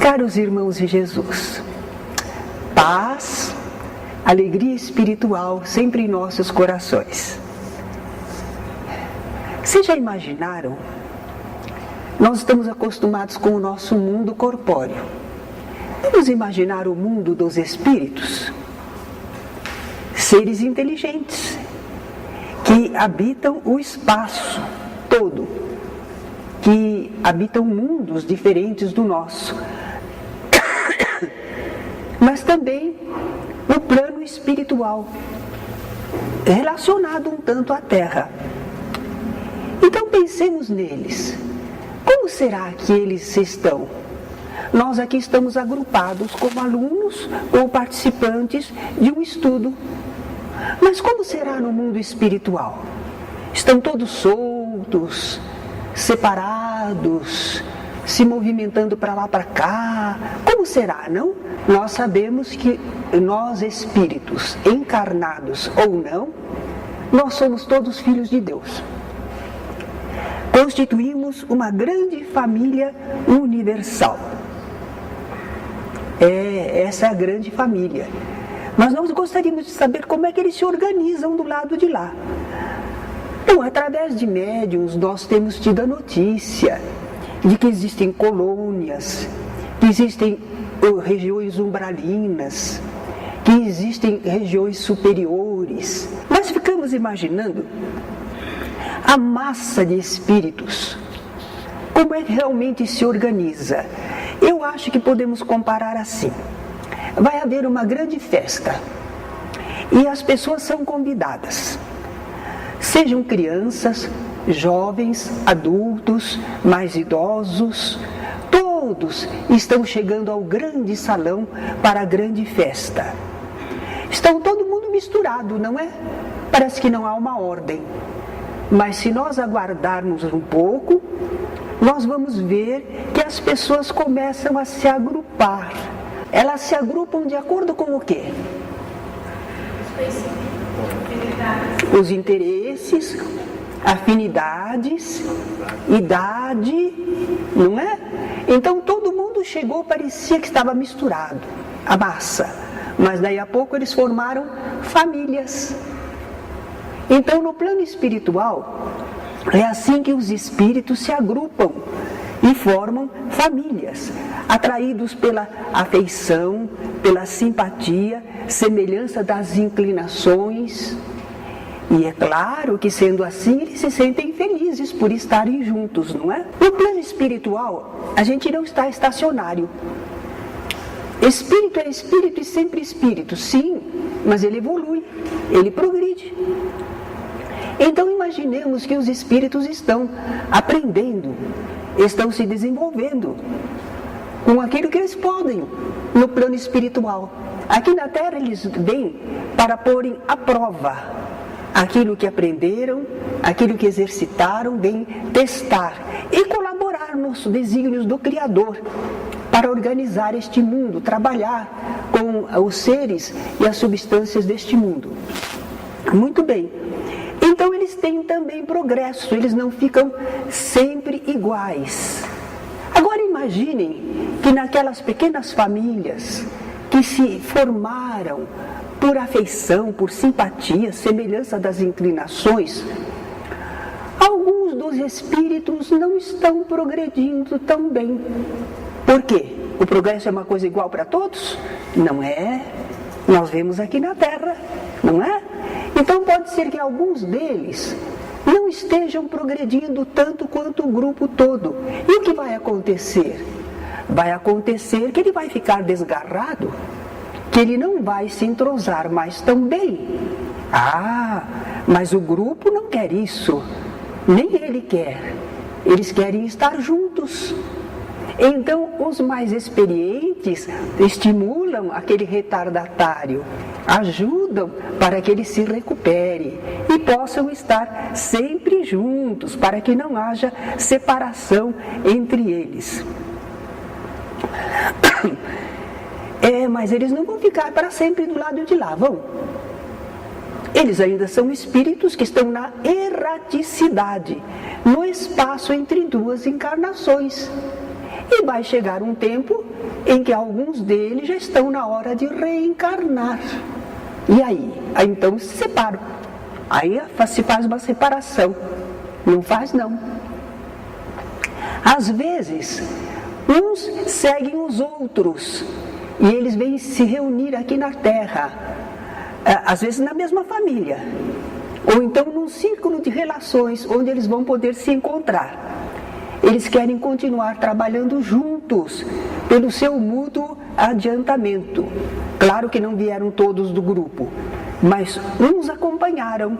Caros irmãos de Jesus, paz, alegria espiritual sempre em nossos corações. Vocês já imaginaram? Nós estamos acostumados com o nosso mundo corpóreo. Vamos imaginar o mundo dos espíritos? Seres inteligentes, que habitam o espaço todo, que habitam mundos diferentes do nosso, mas também o plano espiritual, relacionado um tanto à Terra. Então pensemos neles. Como será que eles estão? Nós aqui estamos agrupados como alunos ou participantes de um estudo. Mas como será no mundo espiritual? Estão todos soltos, separados, se movimentando para lá, para cá? Como será, não? Nós sabemos que nós espíritos, encarnados ou não, nós somos todos filhos de Deus. Constituímos uma grande família universal. Essa é a grande família. Mas nós gostaríamos de saber como é que eles se organizam do lado de lá. Então, através de médiuns, nós temos tido a notícia de que existem colônias, que existem regiões umbralinas, que existem regiões superiores. Nós ficamos imaginando a massa de espíritos, como é que realmente se organiza. Eu acho que podemos comparar assim. Vai haver uma grande festa e as pessoas são convidadas. Sejam crianças, jovens, adultos, mais idosos, todos estão chegando ao grande salão para a grande festa. Estão todo mundo misturado, não é? Parece que não há uma ordem. Mas se nós aguardarmos um pouco, nós vamos ver que as pessoas começam a se agrupar. Elas se agrupam de acordo com o quê? Os interesses, afinidades, idade, não é? Então todo mundo chegou, parecia que estava misturado, a massa. Mas daí a pouco eles formaram famílias. Então no plano espiritual, é assim que os espíritos se agrupam e formam famílias, atraídos pela afeição, pela simpatia, semelhança das inclinações. E é claro que, sendo assim, eles se sentem felizes por estarem juntos, não é? No plano espiritual, a gente não está estacionário. Espírito é espírito e sempre espírito, sim, mas ele evolui, ele progride. Então imaginemos que os espíritos estão aprendendo, estão se desenvolvendo com aquilo que eles podem no plano espiritual. Aqui na Terra eles vêm para porem à prova aquilo que aprenderam, aquilo que exercitaram, vêm testar e colaborar nos desígnios do Criador para organizar este mundo, trabalhar com os seres e as substâncias deste mundo. Muito bem. Então eles têm também progresso, eles não ficam sempre iguais. Agora imaginem que naquelas pequenas famílias que se formaram por afeição, por simpatia, semelhança das inclinações, alguns dos espíritos não estão progredindo tão bem. Por quê? O progresso é uma coisa igual para todos? Não é. Nós vemos aqui na Terra, não é? Então pode ser que alguns deles não estejam progredindo tanto quanto o grupo todo. E o que vai acontecer? Vai acontecer que ele vai ficar desgarrado, que ele não vai se entrosar mais tão bem. Mas o grupo não quer isso, nem ele quer. Eles querem estar juntos. Então, os mais experientes estimulam aquele retardatário, ajudam para que ele se recupere e possam estar sempre juntos, para que não haja separação entre eles. Mas eles não vão ficar para sempre do lado de lá, vão? Eles ainda são espíritos que estão na erraticidade, no espaço entre duas encarnações. E vai chegar um tempo em que alguns deles já estão na hora de reencarnar. E aí? Aí então se separam. Aí se faz uma separação. Não faz não. Às vezes, uns seguem os outros e eles vêm se reunir aqui na Terra, às vezes na mesma família, ou então num círculo de relações onde eles vão poder se encontrar. Eles querem continuar trabalhando juntos pelo seu mútuo adiantamento. Claro que não vieram todos do grupo, mas uns acompanharam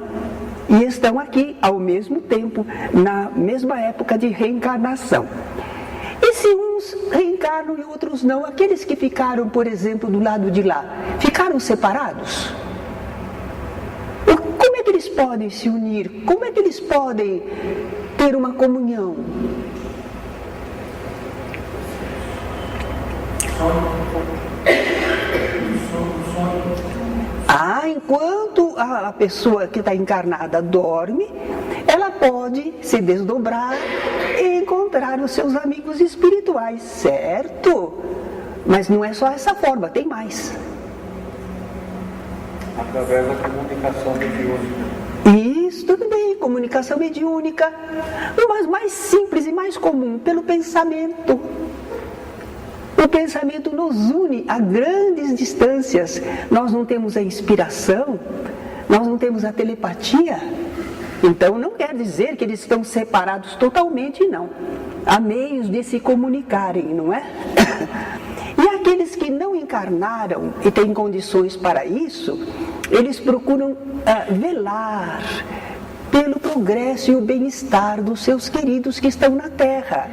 e estão aqui ao mesmo tempo, na mesma época de reencarnação. E se uns reencarnam e outros não, aqueles que ficaram, por exemplo, do lado de lá, ficaram separados? Como é que eles podem se unir? Como é que eles podem ter uma comunhão? Enquanto a pessoa que está encarnada dorme, ela pode se desdobrar e encontrar os seus amigos espirituais, certo? Mas não é só essa forma, tem mais. Através da comunicação mediúnica. Isso, tudo bem, comunicação mediúnica, mas mais simples e mais comum, pelo pensamento. O pensamento nos une a grandes distâncias. Nós não temos a inspiração, nós não temos a telepatia. Então não quer dizer que eles estão separados totalmente, não. Há meios de se comunicarem, não é? E aqueles que não encarnaram e têm condições para isso, eles procuram velar pelo progresso e o bem-estar dos seus queridos que estão na Terra.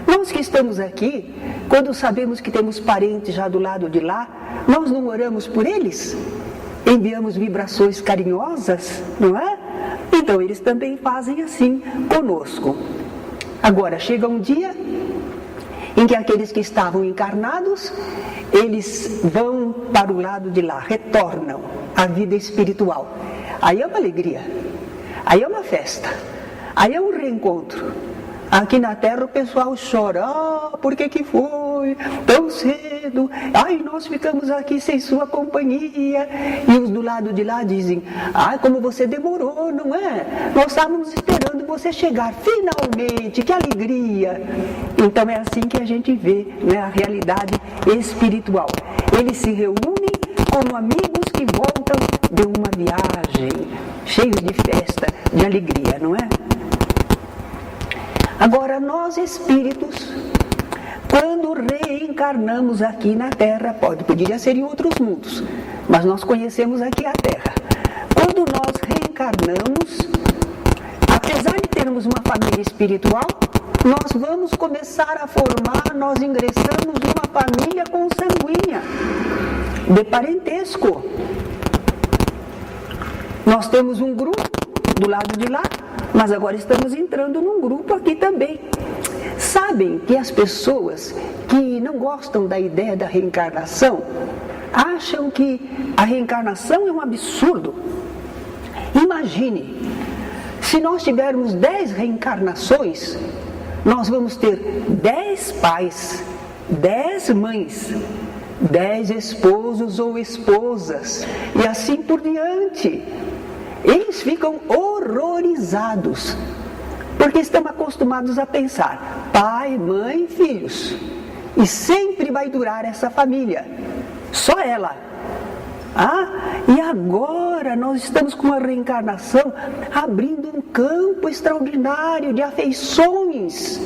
Nós que estamos aqui, quando sabemos que temos parentes já do lado de lá, nós não oramos por eles? Enviamos vibrações carinhosas, não é? Então eles também fazem assim conosco. Agora, chega um dia em que aqueles que estavam encarnados, eles vão para o lado de lá, retornam à vida espiritual. Aí é uma alegria, aí é uma festa, aí é um reencontro. Aqui na Terra o pessoal chora, por que foi tão cedo? Ai, nós ficamos aqui sem sua companhia. E os do lado de lá dizem, como você demorou, não é? Nós estávamos esperando você chegar, finalmente, que alegria. Então é assim que a gente vê, né, a realidade espiritual. Eles se reúnem como amigos que voltam de uma viagem, cheios de festa, de alegria, não é? Agora, nós espíritos, quando reencarnamos aqui na Terra, poderia ser em outros mundos, mas nós conhecemos aqui a Terra. Quando nós reencarnamos, apesar de termos uma família espiritual, nós vamos começar a formar, nós ingressamos numa família consanguínea, de parentesco. Nós temos um grupo do lado de lá, mas agora estamos entrando num grupo aqui também. Sabem que as pessoas que não gostam da ideia da reencarnação acham que a reencarnação é um absurdo. Imagine, se nós tivermos 10 reencarnações, nós vamos ter 10 pais, 10 mães, 10 esposos ou esposas, e assim por diante. Eles ficam horrorizados, porque estão acostumados a pensar, pai, mãe, filhos, e sempre vai durar essa família, só ela. E agora nós estamos com uma reencarnação abrindo um campo extraordinário de afeições.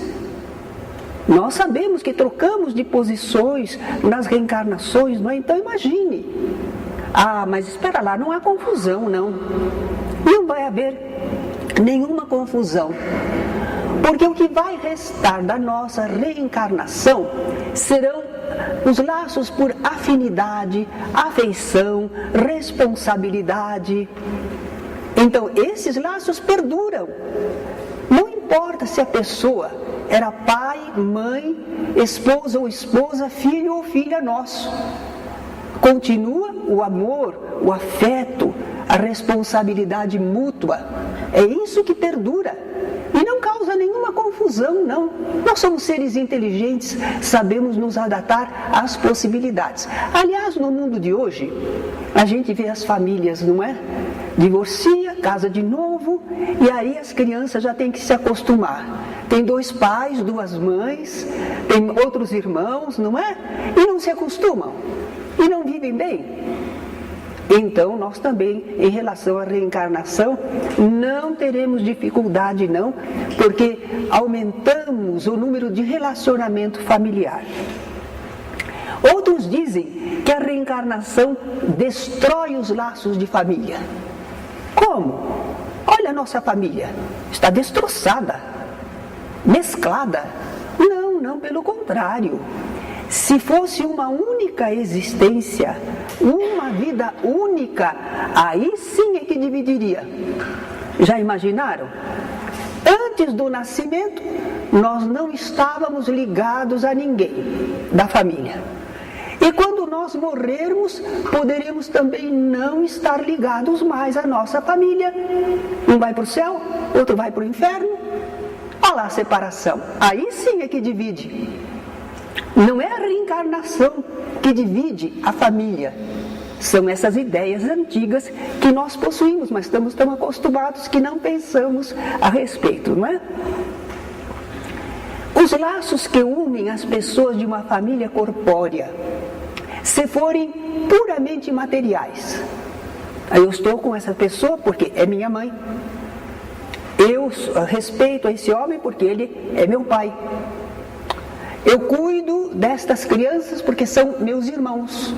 Nós sabemos que trocamos de posições nas reencarnações, não é? Então imagine. Mas espera lá, não há confusão, não. Não vai haver nenhuma confusão. Porque o que vai restar da nossa reencarnação serão os laços por afinidade, afeição, responsabilidade. Então, esses laços perduram. Não importa se a pessoa era pai, mãe, esposa ou esposa, filho ou filha nosso. Continua o amor, o afeto, a responsabilidade mútua. É isso que perdura e não causa nenhuma confusão. confusão, não. Nós somos seres inteligentes, sabemos nos adaptar às possibilidades. Aliás, no mundo de hoje, a gente vê as famílias, não é? Divorcia, casa de novo, e aí as crianças já têm que se acostumar. Tem 2 pais, 2 mães, tem outros irmãos, não é? E não se acostumam, e não vivem bem. Então, nós também, em relação à reencarnação, não teremos dificuldade, não, porque aumentamos o número de relacionamento familiar. Outros dizem que a reencarnação destrói os laços de família. Como? Olha a nossa família, está destroçada, mesclada. Não, pelo contrário. Se fosse uma única existência, uma vida única, aí sim é que dividiria. Já imaginaram? Antes do nascimento, nós não estávamos ligados a ninguém da família. E quando nós morrermos, poderemos também não estar ligados mais à nossa família. Um vai para o céu, outro vai para o inferno. Olha lá a separação. Aí sim é que divide. Não é a reencarnação que divide a família. São essas ideias antigas que nós possuímos, mas estamos tão acostumados que não pensamos a respeito, não é? Os laços que unem as pessoas de uma família corpórea, se forem puramente materiais, eu estou com essa pessoa porque é minha mãe, eu respeito esse homem porque ele é meu pai, eu cuido destas crianças porque são meus irmãos.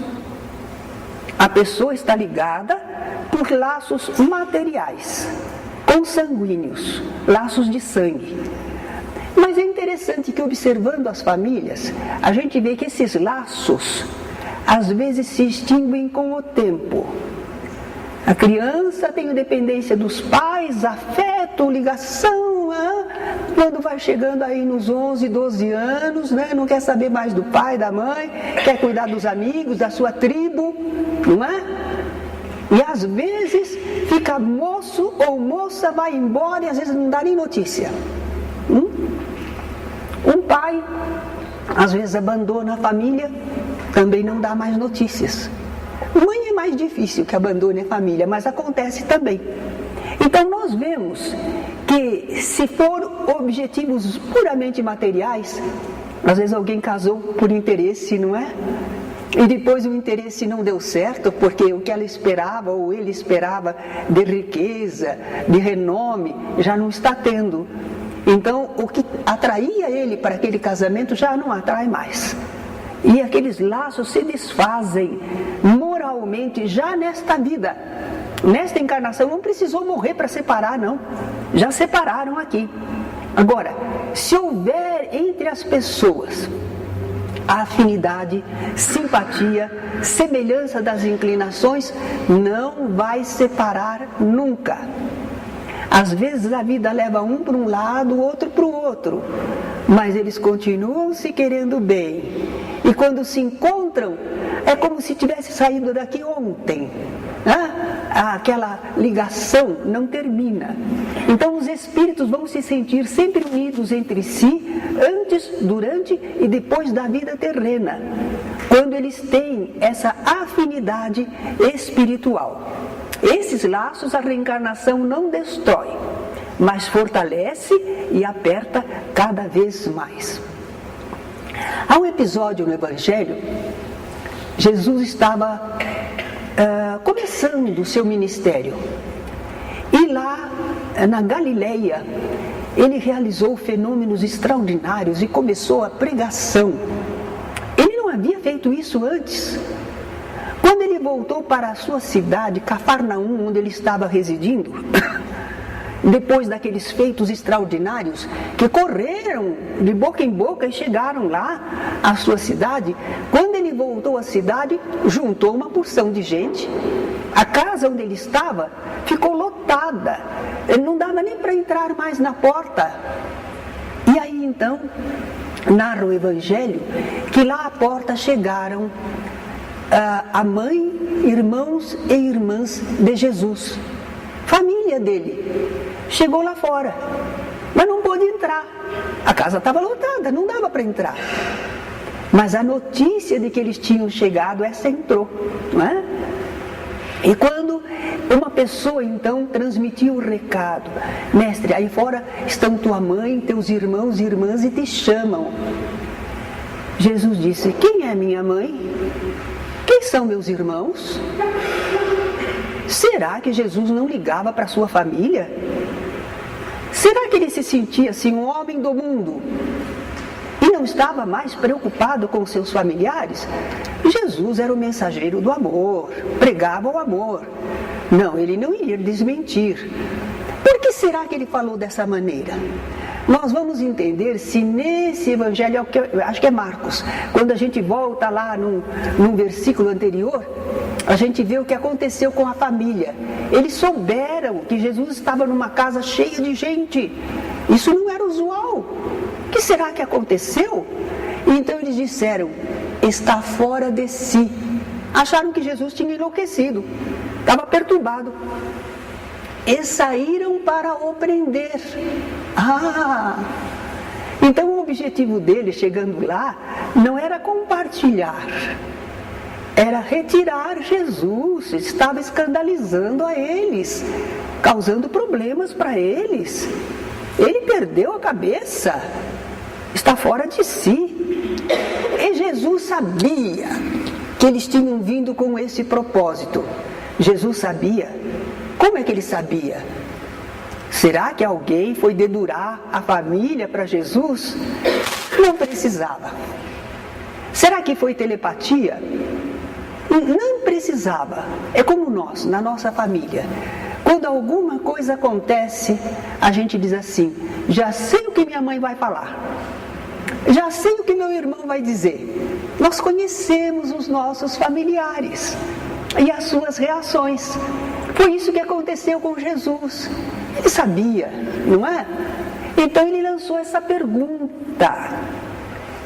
A pessoa está ligada por laços materiais, consanguíneos, laços de sangue. Mas é interessante que, observando as famílias, a gente vê que esses laços às vezes se extinguem com o tempo. A criança tem dependência dos pais, afeto, ligação, quando vai chegando aí nos 11, 12 anos, não quer saber mais do pai, da mãe, quer cuidar dos amigos, da sua tribo, não é? E às vezes fica moço ou moça, vai embora e às vezes não dá nem notícia. Um pai, às vezes abandona a família, também não dá mais notícias. Mãe é mais difícil que abandone a família, mas acontece também. Então nós vemos que se for objetivos puramente materiais, às vezes alguém casou por interesse, não é? E depois o interesse não deu certo, porque o que ela esperava ou ele esperava de riqueza, de renome, já não está tendo. Então o que atraía ele para aquele casamento já não atrai mais. E aqueles laços se desfazem moralmente já nesta vida. Nesta encarnação não precisou morrer para separar, não. Já separaram aqui. Agora, se houver entre as pessoas a afinidade, simpatia, semelhança das inclinações, não vai separar nunca. Às vezes a vida leva um para um lado, o outro para o outro, mas eles continuam se querendo bem. E quando se encontram, é como se tivesse saído daqui ontem. Aquela ligação não termina. Então os espíritos vão se sentir sempre unidos entre si, antes, durante e depois da vida terrena, quando eles têm essa afinidade espiritual. Esses laços a reencarnação não destrói, mas fortalece e aperta cada vez mais. Há um episódio no Evangelho, Jesus estava começando o seu ministério. E lá, na Galileia, ele realizou fenômenos extraordinários e começou a pregação. Ele não havia feito isso antes. Quando ele voltou para a sua cidade, Cafarnaum, onde ele estava residindo, depois daqueles feitos extraordinários que correram de boca em boca e chegaram lá à sua cidade, quando ele voltou à cidade, juntou uma porção de gente. A casa onde ele estava ficou lotada, ele não dava nem para entrar mais na porta. E aí então, narra o Evangelho, que lá à porta chegaram a mãe, irmãos e irmãs de Jesus, família dele. Chegou lá fora, mas não pôde entrar. A casa estava lotada, não dava para entrar. Mas a notícia de que eles tinham chegado, essa entrou, não é? E quando uma pessoa então transmitiu o recado: mestre, aí fora estão tua mãe, teus irmãos e irmãs e te chamam. Jesus disse: quem é minha mãe? Quem são meus irmãos? Será que Jesus não ligava para sua família? Será que ele se sentia assim um homem do mundo e não estava mais preocupado com seus familiares? Jesus era o mensageiro do amor, pregava o amor. Não, ele não ia desmentir. Por que será que ele falou dessa maneira? Nós vamos entender se nesse evangelho, acho que é Marcos, quando a gente volta lá num versículo anterior, a gente vê o que aconteceu com a família. Eles souberam que Jesus estava numa casa cheia de gente. Isso não era usual. O que será que aconteceu? Então eles disseram: está fora de si. Acharam que Jesus tinha enlouquecido, estava perturbado. E saíram para o prender. Então o objetivo dele, chegando lá, não era compartilhar, era retirar Jesus. Estava escandalizando a eles, causando problemas para eles. Ele perdeu a cabeça, está fora de si. E Jesus sabia que eles tinham vindo com esse propósito. Jesus sabia. Como é que ele sabia? Será que alguém foi dedurar a família para Jesus? Não precisava. Será que foi telepatia? Não precisava. É como nós, na nossa família. Quando alguma coisa acontece, a gente diz assim: já sei o que minha mãe vai falar, já sei o que meu irmão vai dizer. Nós conhecemos os nossos familiares e as suas reações. Foi isso que aconteceu com Jesus. Ele sabia, não é? Então ele lançou essa pergunta.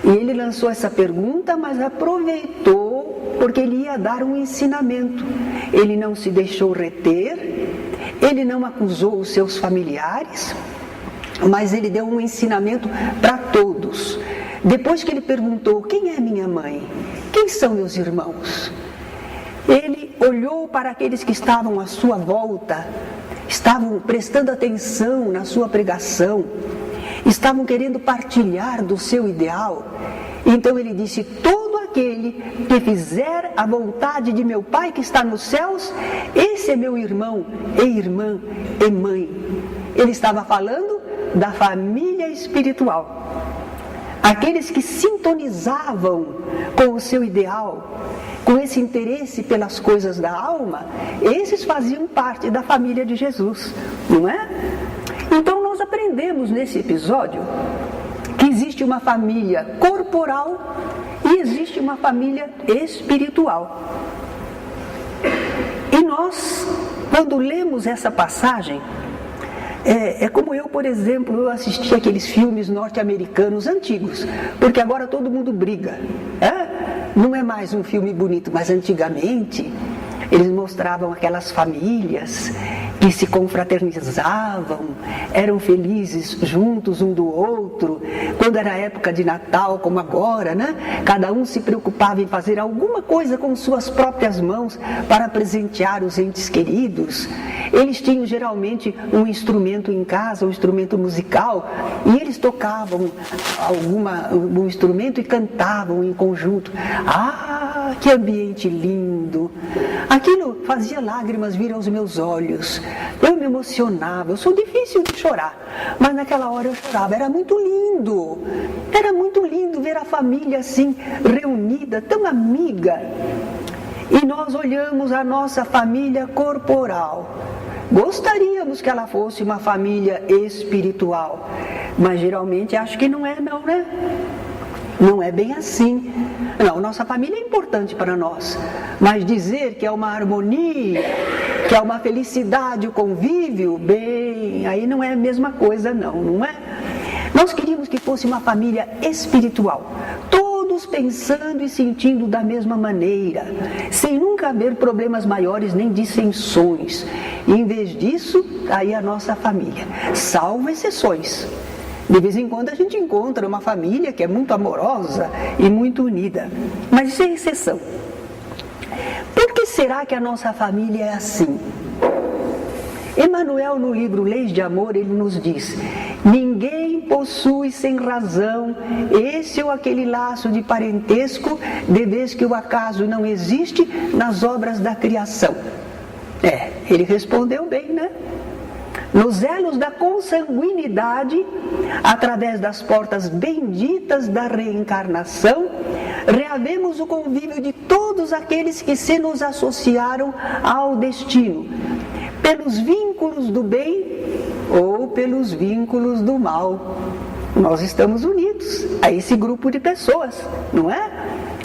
E ele lançou essa pergunta, mas aproveitou, porque ele ia dar um ensinamento. Ele não se deixou reter, ele não acusou os seus familiares, mas ele deu um ensinamento para todos. Depois que ele perguntou: quem é minha mãe? Quem são meus irmãos? Ele olhou para aqueles que estavam à sua volta, estavam prestando atenção na sua pregação, estavam querendo partilhar do seu ideal. Então ele disse: todo aquele que fizer a vontade de meu Pai que está nos céus, esse é meu irmão e irmã e mãe. Ele estava falando da família espiritual. Aqueles que sintonizavam com o seu ideal, com esse interesse pelas coisas da alma, esses faziam parte da família de Jesus, não é? Então nós aprendemos nesse episódio que existe uma família corporal e existe uma família espiritual. E nós, quando lemos essa passagem, é como eu, por exemplo, eu assisti aqueles filmes norte-americanos antigos, porque agora todo mundo briga, não é mais um filme bonito, mas antigamente eles mostravam aquelas famílias que se confraternizavam, eram felizes juntos um do outro. Quando era época de Natal, como agora, né? Cada um se preocupava em fazer alguma coisa com suas próprias mãos para presentear os entes queridos. Eles tinham geralmente um instrumento em casa, um instrumento musical, e eles tocavam um instrumento e cantavam em conjunto. Ah, que ambiente lindo! Aquilo fazia lágrimas vir aos meus olhos. Eu me emocionava. Eu sou difícil de chorar, mas naquela hora eu chorava. Era muito lindo ver a família assim reunida, tão amiga. E nós olhamos a nossa família corporal. Gostaríamos que ela fosse uma família espiritual, mas geralmente acho que não é, não, né? Não é bem assim. Não, nossa família é importante para nós, mas dizer que é uma harmonia, que é uma felicidade, o convívio, bem, aí não é a mesma coisa não é? Nós queríamos que fosse uma família espiritual, todos pensando e sentindo da mesma maneira, sem nunca haver problemas maiores nem dissensões. E em vez disso, aí a nossa família, salvo exceções. De vez em quando a gente encontra uma família que é muito amorosa e muito unida, mas isso é exceção. Por que será que a nossa família é assim? Emmanuel, no livro Leis de Amor, ele nos diz: ninguém possui sem razão esse ou aquele laço de parentesco, de vez que o acaso não existe nas obras da criação. Ele respondeu bem, né? Nos elos da consanguinidade, através das portas benditas da reencarnação, reavemos o convívio de todos aqueles que se nos associaram ao destino, pelos vínculos do bem ou pelos vínculos do mal. Nós estamos unidos a esse grupo de pessoas, não é?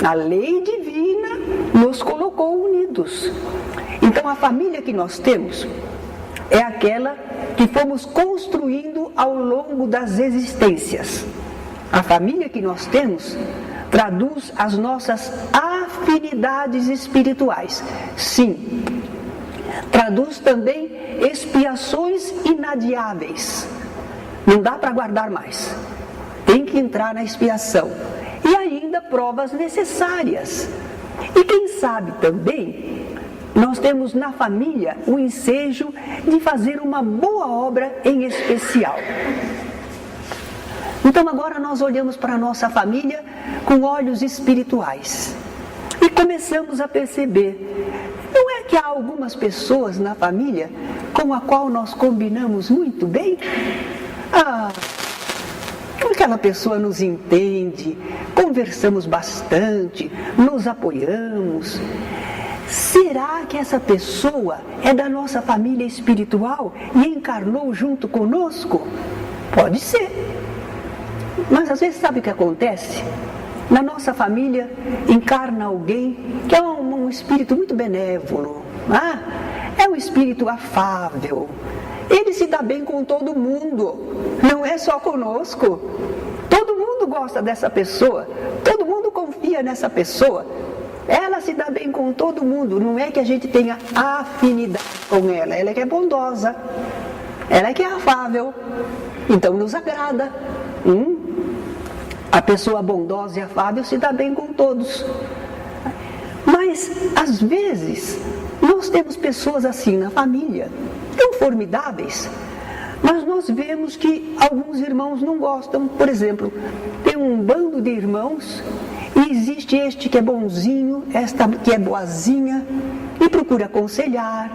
A lei divina nos colocou unidos. Então a família que nós temos é aquela que fomos construindo ao longo das existências. A família que nós temos traduz as nossas afinidades espirituais. Sim, traduz também expiações inadiáveis. Não dá para guardar mais. Tem que entrar na expiação. E ainda provas necessárias. E quem sabe também, nós temos na família o ensejo de fazer uma boa obra em especial. Então agora nós olhamos para a nossa família com olhos espirituais e começamos a perceber, não é que há algumas pessoas na família com a qual nós combinamos muito bem? Aquela pessoa nos entende, conversamos bastante, nos apoiamos. Será que essa pessoa é da nossa família espiritual e encarnou junto conosco? Pode ser. Mas às vezes sabe o que acontece? Na nossa família encarna alguém que é um espírito muito benévolo, é um espírito afável. Ele se dá bem com todo mundo, não é só conosco. Todo mundo gosta dessa pessoa, todo mundo confia nessa pessoa. Ela se dá bem com todo mundo, não é que a gente tenha afinidade com ela é que é bondosa, ela é que é afável, então nos agrada. A pessoa bondosa e afável se dá bem com todos. Mas, às vezes, nós temos pessoas assim na família, tão formidáveis, mas nós vemos que alguns irmãos não gostam. Por exemplo, tem um bando de irmãos e existe este que é bonzinho, esta que é boazinha e procura aconselhar,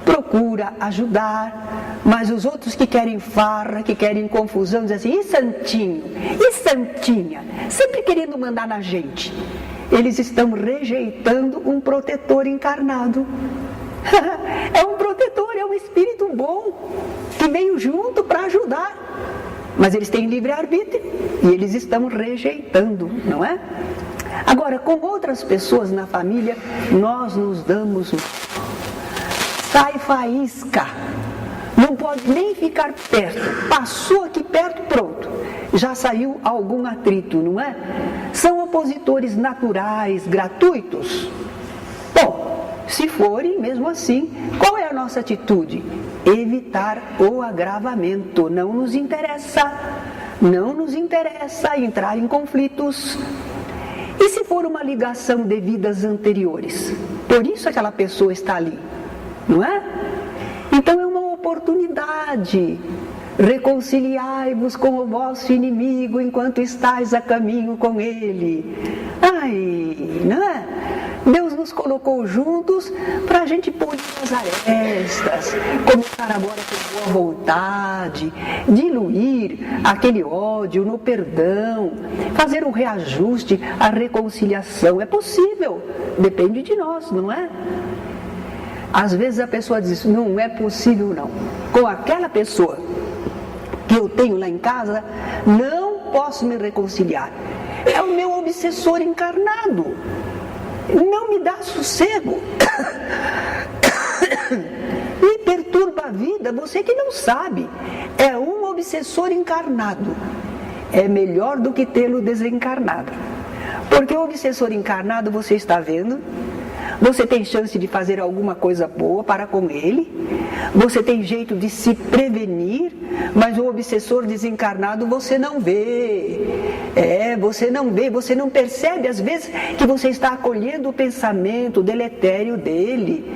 procura ajudar, mas os outros que querem farra, que querem confusão, dizem assim: e santinho, e santinha, sempre querendo mandar na gente. Eles estão rejeitando um protetor encarnado. É um protetor, é um espírito bom, que veio junto para ajudar. Mas eles têm livre-arbítrio e eles estão rejeitando, não é? Agora, com outras pessoas na família, nós nos damos sai faísca, não pode nem ficar perto, passou aqui perto, pronto, já saiu algum atrito, não é? São opositores naturais, gratuitos. Bom, se forem mesmo assim, qual é a nossa atitude? Evitar o agravamento, não nos interessa entrar em conflitos. E se for uma ligação de vidas anteriores? Por isso aquela pessoa está ali, não é? Então é uma oportunidade. Reconciliai-vos com o vosso inimigo enquanto estáis a caminho com ele. Não é? Deus nos colocou juntos para a gente polir as arestas, começar agora com boa vontade, diluir aquele ódio no perdão, fazer um reajuste, a reconciliação. É possível, depende de nós, não é? Às vezes a pessoa diz: não é possível não. Com aquela pessoa que eu tenho lá em casa, não posso me reconciliar. É o meu obsessor encarnado. Não me dá sossego. Me perturba a vida, você que não sabe. É um obsessor encarnado. É melhor do que tê-lo desencarnado. Porque o obsessor encarnado você está vendo, você tem chance de fazer alguma coisa boa para com ele, Você tem jeito de se prevenir, mas o obsessor desencarnado você não vê. Você não vê, você não percebe às vezes que você está acolhendo o pensamento deletério dele.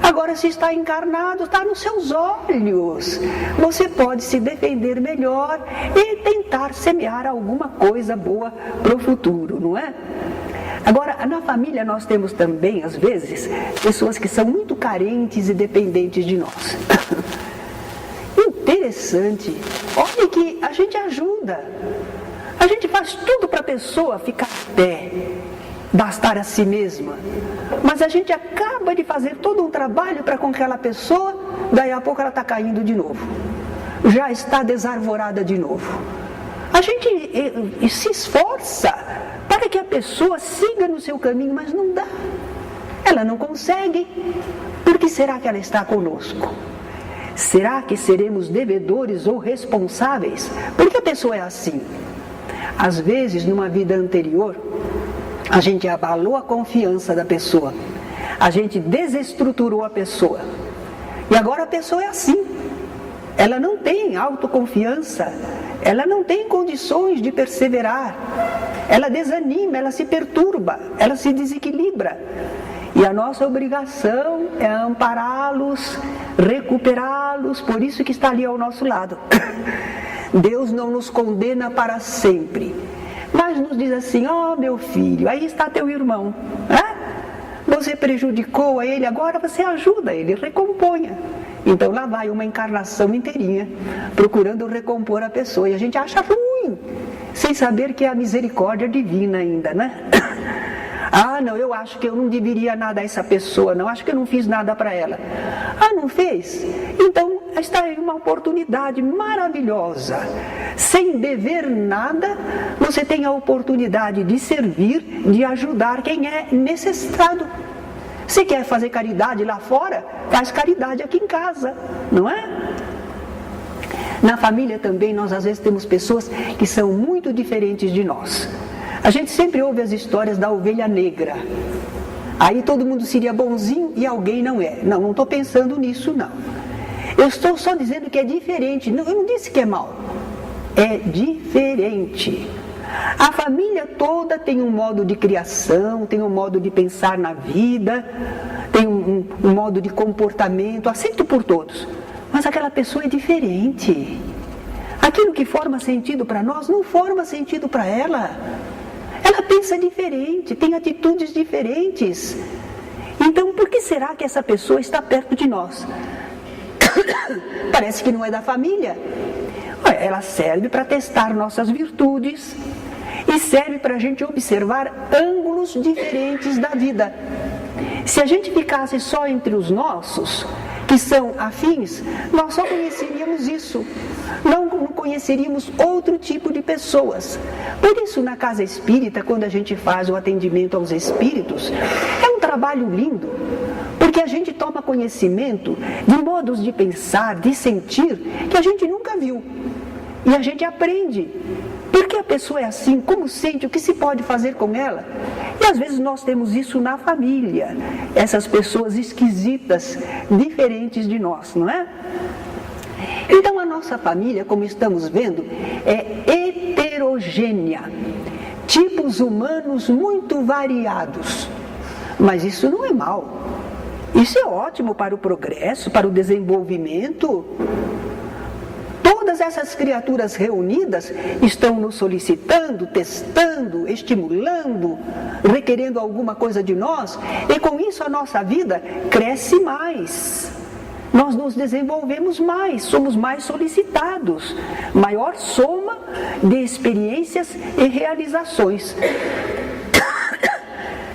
Agora, se está encarnado, está nos seus olhos. Você pode se defender melhor e tentar semear alguma coisa boa para o futuro, não é? Agora, na família nós temos também, às vezes, pessoas que são muito carentes e dependentes de nós. Interessante. Olha que a gente ajuda. A gente faz tudo para a pessoa ficar em pé, bastar a si mesma. Mas a gente acaba de fazer todo um trabalho para com aquela pessoa, daí a pouco ela está caindo de novo. Já está desarvorada de novo. A gente se esforça para que a pessoa siga no seu caminho, mas não dá. Ela não consegue. Por que será que ela está conosco? Será que seremos devedores ou responsáveis? Porque a pessoa é assim. Às vezes, numa vida anterior, a gente abalou a confiança da pessoa. A gente desestruturou a pessoa. E agora a pessoa é assim. Ela não tem autoconfiança. Ela não tem condições de perseverar. Ela desanima, ela se perturba, ela se desequilibra. E a nossa obrigação é ampará-los, recuperá-los, por isso que está ali ao nosso lado. Deus não nos condena para sempre, mas nos diz assim: meu filho, aí está teu irmão. Você prejudicou a ele, agora você ajuda ele, recomponha. Então lá vai uma encarnação inteirinha, procurando recompor a pessoa. E a gente acha ruim, sem saber que é a misericórdia divina ainda, né? Não, eu acho que eu não deveria nada a essa pessoa, não, acho que eu não fiz nada para ela. Não fez? Então está aí uma oportunidade maravilhosa. Sem dever nada, você tem a oportunidade de servir, de ajudar quem é necessitado. Se quer fazer caridade lá fora, faz caridade aqui em casa, não é? Na família também nós às vezes temos pessoas que são muito diferentes de nós. A gente sempre ouve as histórias da ovelha negra. Aí todo mundo seria bonzinho e alguém não é. Não estou pensando nisso, não. Eu estou só dizendo que é diferente. Eu não disse que é mal. É diferente. A família toda tem um modo de criação, tem um modo de pensar na vida, tem um modo de comportamento, aceito por todos. Mas aquela pessoa é diferente. Aquilo que forma sentido para nós, não forma sentido para ela. Ela pensa diferente, tem atitudes diferentes. Então, por que será que essa pessoa está perto de nós? Parece que não é da família. Ela serve para testar nossas virtudes e serve para a gente observar ângulos diferentes da vida. Se a gente ficasse só entre os nossos, que são afins, nós só conheceríamos isso. Não conheceríamos outro tipo de pessoas. Por isso, na casa espírita, quando a gente faz o atendimento aos espíritos, é um trabalho lindo, porque a gente toma conhecimento de modos de pensar, de sentir, que a gente nunca viu. E a gente aprende. Por que a pessoa é assim? Como sente? O que se pode fazer com ela? E às vezes nós temos isso na família. Essas pessoas esquisitas, diferentes de nós, não é? Então a nossa família, como estamos vendo, é heterogênea. Tipos humanos muito variados. Mas isso não é mal. Isso é ótimo para o progresso, para o desenvolvimento. Todas essas criaturas reunidas estão nos solicitando, testando, estimulando, requerendo alguma coisa de nós, e com isso a nossa vida cresce mais. Nós nos desenvolvemos mais, somos mais solicitados, maior soma de experiências e realizações.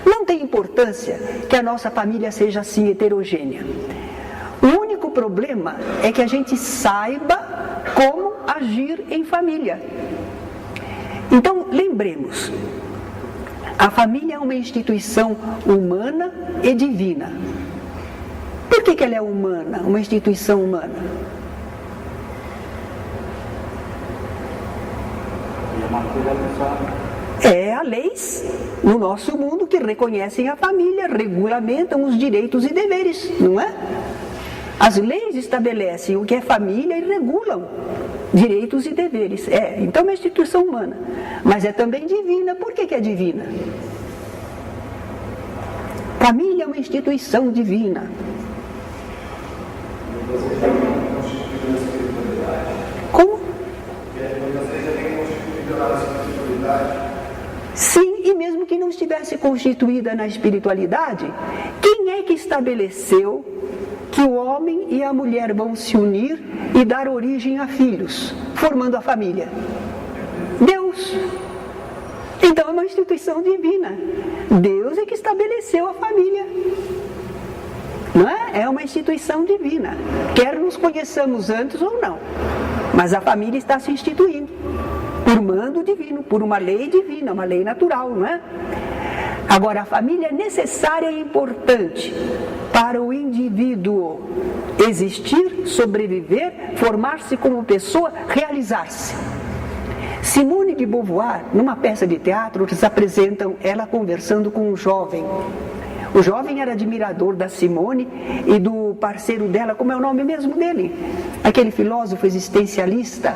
Não tem importância que a nossa família seja assim heterogênea. O único problema é que a gente saiba como agir em família. Então, lembremos, a família é uma instituição humana e divina. Por que ela é humana, uma instituição humana? Há leis no nosso mundo que reconhecem a família, regulamentam os direitos e deveres, não é? As leis estabelecem o que é família e regulam direitos e deveres. Então é uma instituição humana, mas é também divina. Por que é divina? Família é uma instituição divina. Como? Sim, e mesmo que não estivesse constituída na espiritualidade, quem é que estabeleceu que o homem e a mulher vão se unir e dar origem a filhos, formando a família? Deus. Então é uma instituição divina. Deus é que estabeleceu a família. Não é? É uma instituição divina. Quer nos conheçamos antes ou não. Mas a família está se instituindo por mando divino, por uma lei divina, uma lei natural, não é? Agora, a família é necessária e importante para o indivíduo existir, sobreviver, formar-se como pessoa, realizar-se. Simone de Beauvoir, numa peça de teatro, eles apresentam ela conversando com um jovem. O jovem era admirador da Simone e do parceiro dela, como é o nome mesmo dele? Aquele filósofo existencialista,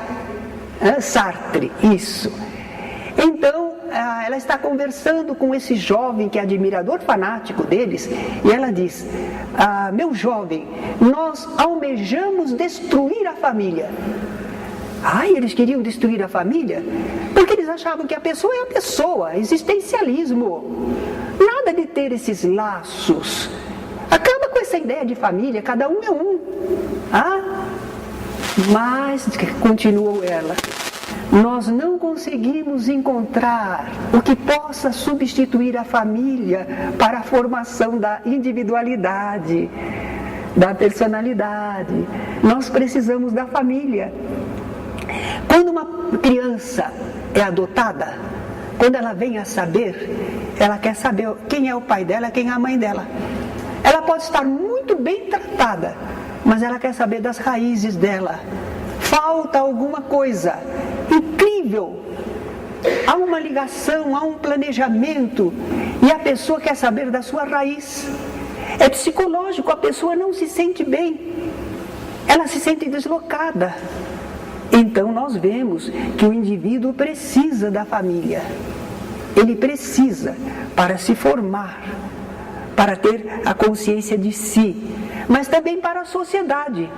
Sartre, isso. Então, ela está conversando com esse jovem que é admirador fanático deles, e ela diz: meu jovem, nós almejamos destruir a família. Eles queriam destruir a família? Porque eles achavam que a pessoa é a pessoa, existencialismo. Nada de ter esses laços. Acaba com essa ideia de família, cada um é um. Mas, continuou ela, nós não conseguimos encontrar o que possa substituir a família para a formação da individualidade, da personalidade. Nós precisamos da família. Quando uma criança é adotada, quando ela vem a saber, ela quer saber quem é o pai dela, quem é a mãe dela. Ela pode estar muito bem tratada, mas ela quer saber das raízes dela. Falta alguma coisa incrível. Há uma ligação, há um planejamento, e a pessoa quer saber da sua raiz. É psicológico, a pessoa não se sente bem, ela se sente deslocada. Então nós vemos que o indivíduo precisa da família. Ele precisa para se formar, para ter a consciência de si, mas também para a sociedade.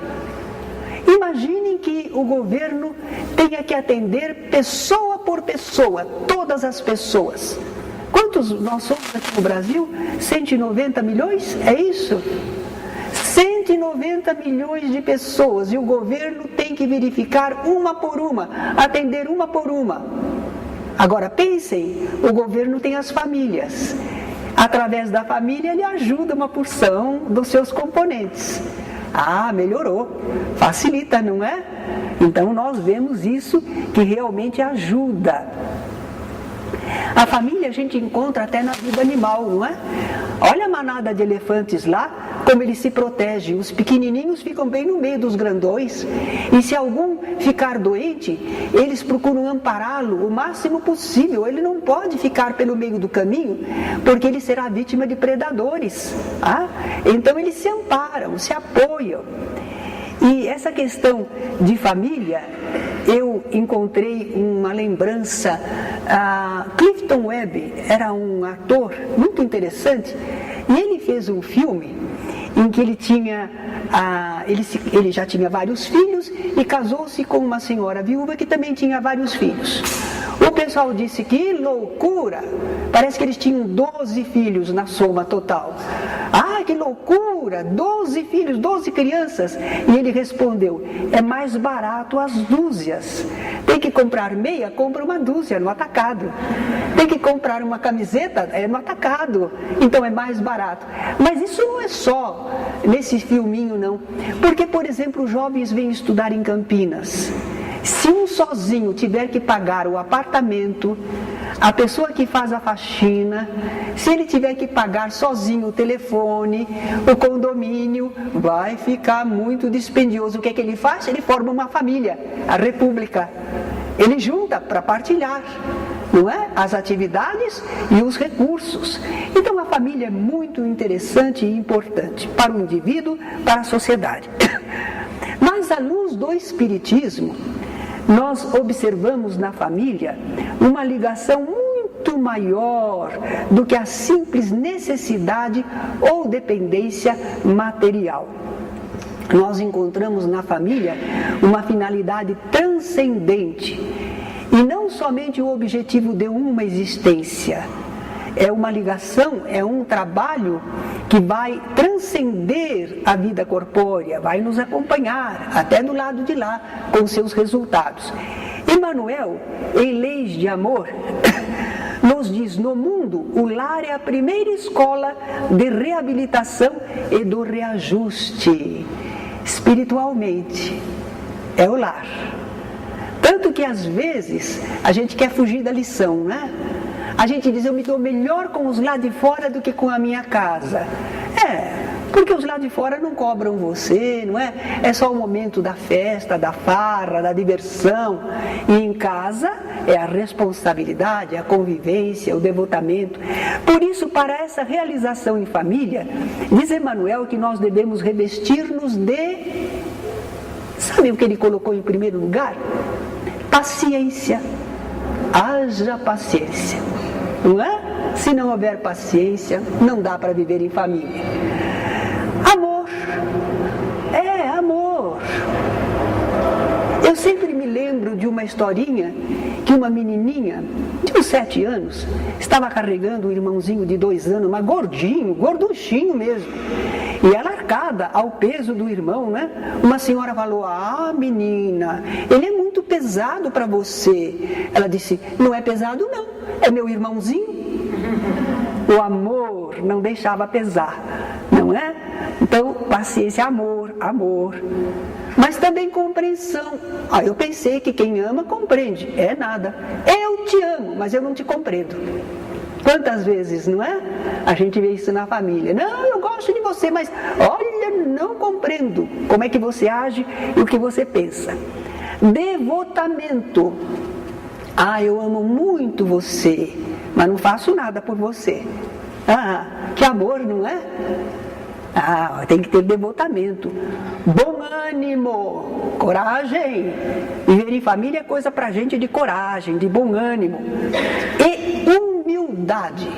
Imaginem que o governo tenha que atender pessoa por pessoa, todas as pessoas. Quantos nós somos aqui no Brasil? 190 milhões? É isso? 190 milhões de pessoas, e o governo tem que verificar uma por uma, atender uma por uma. Agora pensem, o governo tem as famílias. Através da família ele ajuda uma porção dos seus componentes. Melhorou, facilita, não é? Então nós vemos isso que realmente ajuda. A família a gente encontra até na vida animal, não é? Olha a manada de elefantes lá, como eles se protegem. Os pequenininhos ficam bem no meio dos grandões, e se algum ficar doente, eles procuram ampará-lo o máximo possível. Ele não pode ficar pelo meio do caminho, porque ele será vítima de predadores. Então eles se amparam, se apoiam. E essa questão de família, eu encontrei uma lembrança. Clifton Webb era um ator muito interessante, e ele fez um filme em que ele já tinha vários filhos e casou-se com uma senhora viúva que também tinha vários filhos. O pessoal disse: que loucura! Parece que eles tinham 12 filhos na soma total. Que loucura! 12 filhos, 12 crianças. E ele respondeu: é mais barato as dúzias. Tem que comprar meia, compra uma dúzia no atacado. Tem que comprar uma camiseta, no atacado. Então é mais barato. Mas isso não é só nesse filminho, não. Porque, por exemplo, os jovens vêm estudar em Campinas. Se um sozinho tiver que pagar o apartamento, a pessoa que faz a faxina, se ele tiver que pagar sozinho o telefone, o condomínio, vai ficar muito dispendioso. O que é que ele faz? Ele forma uma família, a república. Ele junta para partilhar. não é? As atividades e os recursos. Então a família é muito interessante e importante para o indivíduo, para a sociedade. Mas à luz do Espiritismo, nós observamos na família uma ligação muito maior do que a simples necessidade ou dependência material. Nós encontramos na família uma finalidade transcendente e não somente o objetivo de uma existência. É uma ligação, é um trabalho que vai transcender a vida corpórea, vai nos acompanhar até do lado de lá com seus resultados. Emmanuel, em Leis de Amor, nos diz: no mundo, o lar é a primeira escola de reabilitação e do reajuste. Espiritualmente, é o lar. Tanto que às vezes a gente quer fugir da lição, né? A gente diz: eu me dou melhor com os lá de fora do que com a minha casa. Porque os lá de fora não cobram você, não é? É só o momento da festa, da farra, da diversão. E em casa é a responsabilidade, a convivência, o devotamento. Por isso, para essa realização em família, diz Emmanuel que nós devemos revestir-nos de... Sabe o que ele colocou em primeiro lugar? Paciência. Haja paciência. Não é? Se não houver paciência, não dá para viver em família. Amor. Amor. Eu sempre me lembro de uma historinha que uma menininha de uns 7 anos estava carregando um irmãozinho de 2 anos, mas gordinho, gorduchinho mesmo. E ela arcada ao peso do irmão, né? Uma senhora falou: ah, menina, ele é muito pesado para você. Ela disse: não é pesado não, é meu irmãozinho. O amor não deixava pesar, não é? Então, paciência, amor, amor. Mas também compreensão. Eu pensei que quem ama compreende. É nada. Eu te amo, mas eu não te compreendo. Quantas vezes, não é? A gente vê isso na família. Não, eu gosto de você, mas olha, não compreendo como é que você age e o que você pensa. Devotamento. Eu amo muito você, mas não faço nada por você. Que amor, não é? Tem que ter devotamento. Bom ânimo, coragem. Viver em família é coisa pra gente de coragem, de bom ânimo. E humildade.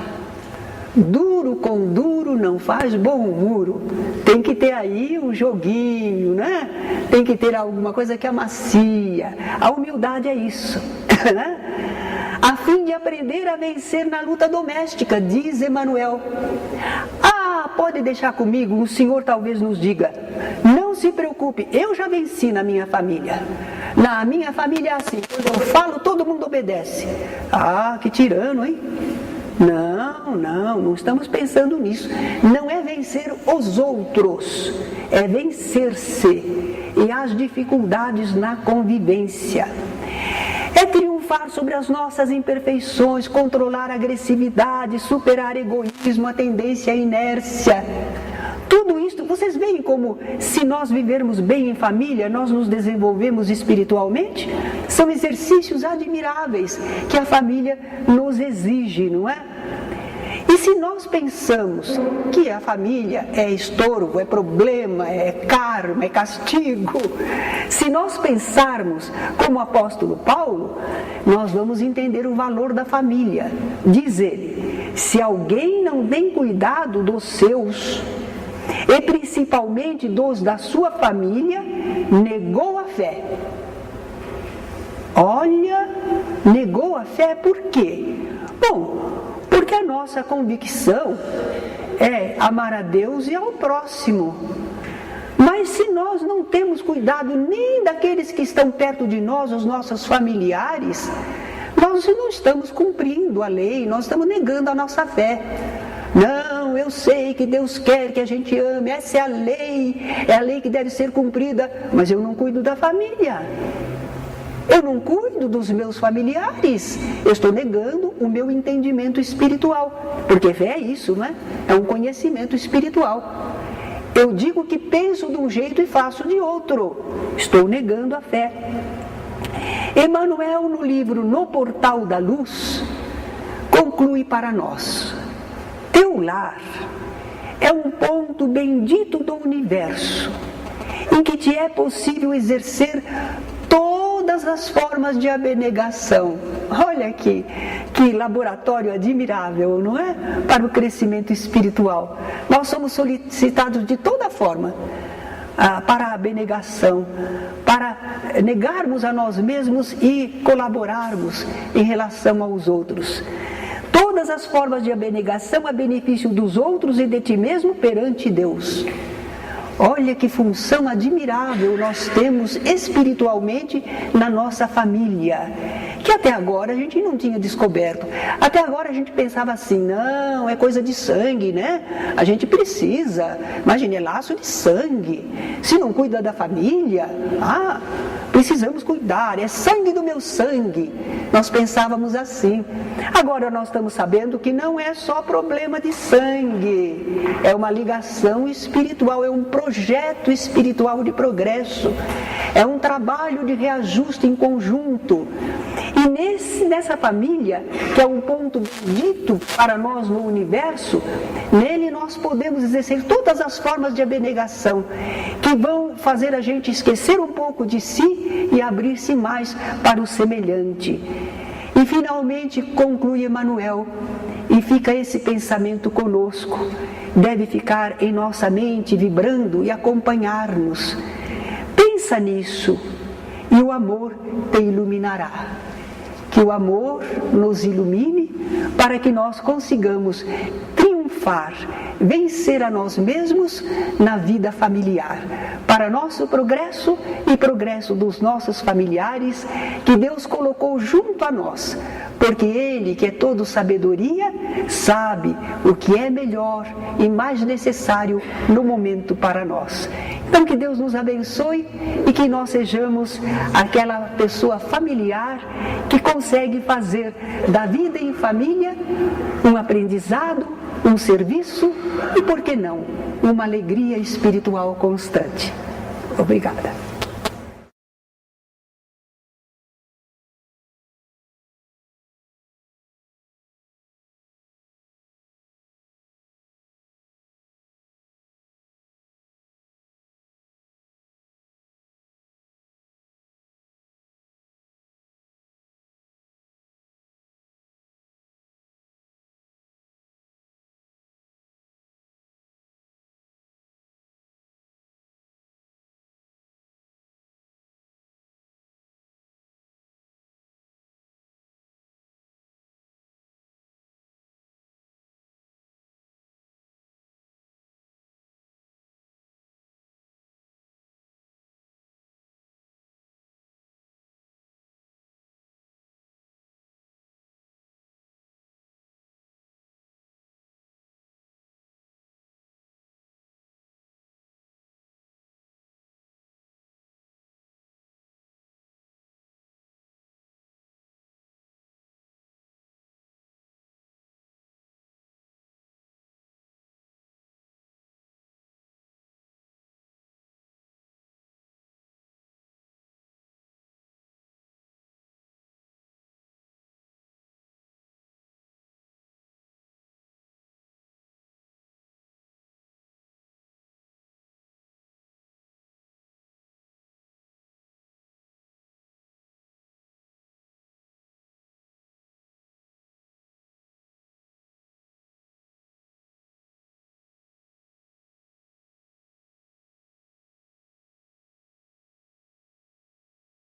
Duro com duro não faz bom muro. Tem que ter aí um joguinho, né? Tem que ter alguma coisa que amacia. A humildade é isso, né? A fim de aprender a vencer na luta doméstica, diz Emmanuel. Pode deixar comigo, o Senhor talvez nos diga: não se preocupe, eu já venci na minha família. Na minha família é assim, quando eu falo, todo mundo obedece. Que tirano, hein? Não estamos pensando nisso. Não é vencer os outros, é vencer-se e as dificuldades na convivência. É triunfar sobre as nossas imperfeições, controlar a agressividade, superar egoísmo, a tendência à inércia. Tudo isso, vocês veem como, se nós vivermos bem em família, nós nos desenvolvemos espiritualmente? São exercícios admiráveis que a família nos exige, não é? E se nós pensamos que a família é estorvo, é problema, é karma, é castigo, se nós pensarmos como o apóstolo Paulo, nós vamos entender o valor da família. Diz ele: se alguém não tem cuidado dos seus, e principalmente dos da sua família, negou a fé. Olha, negou a fé por quê? Bom, porque a nossa convicção é amar a Deus e ao próximo. Mas se nós não temos cuidado nem daqueles que estão perto de nós, os nossos familiares, nós não estamos cumprindo a lei, nós estamos negando a nossa fé. Não, eu sei que Deus quer que a gente ame, essa é a lei que deve ser cumprida, mas eu não cuido da família. Eu não cuido dos meus familiares, eu estou negando o meu entendimento espiritual, porque fé é isso, não é? É um conhecimento espiritual. Eu digo que penso de um jeito e faço de outro, estou negando a fé. Emmanuel, no livro No Portal da Luz, conclui para nós: teu lar é um ponto bendito do universo, em que te é possível exercer todas as formas de abnegação. Olha aqui, que laboratório admirável, não é? Para o crescimento espiritual. Nós somos solicitados de toda forma para a abnegação, para negarmos a nós mesmos e colaborarmos em relação aos outros. Todas as formas de abnegação a benefício dos outros e de ti mesmo perante Deus. Olha que função admirável nós temos espiritualmente na nossa família, que até agora a gente não tinha descoberto. Até agora a gente pensava assim: não, é coisa de sangue, né? A gente precisa, imagine, é laço de sangue. Se não cuida da família, precisamos cuidar, é sangue do meu sangue. Nós pensávamos assim. Agora nós estamos sabendo que não é só problema de sangue, é uma ligação espiritual, é um projeto espiritual de progresso, é um trabalho de reajuste em conjunto. E nessa família, que é um ponto dito para nós no universo, nele nós podemos exercer todas as formas de abnegação que vão fazer a gente esquecer um pouco de si e abrir-se mais para o semelhante. E finalmente conclui Emmanuel, e fica esse pensamento conosco, deve ficar em nossa mente vibrando e acompanhar-nos. Pensa nisso e o amor te iluminará. Que o amor nos ilumine para que nós consigamos triunfar, vencer a nós mesmos na vida familiar, para nosso progresso e progresso dos nossos familiares, que Deus colocou junto a nós, porque Ele, que é todo sabedoria, sabe o que é melhor e mais necessário no momento para nós. Então que Deus nos abençoe e que nós sejamos aquela pessoa familiar que consegue fazer da vida em família um aprendizado, um serviço e, por que não, uma alegria espiritual constante. Obrigada.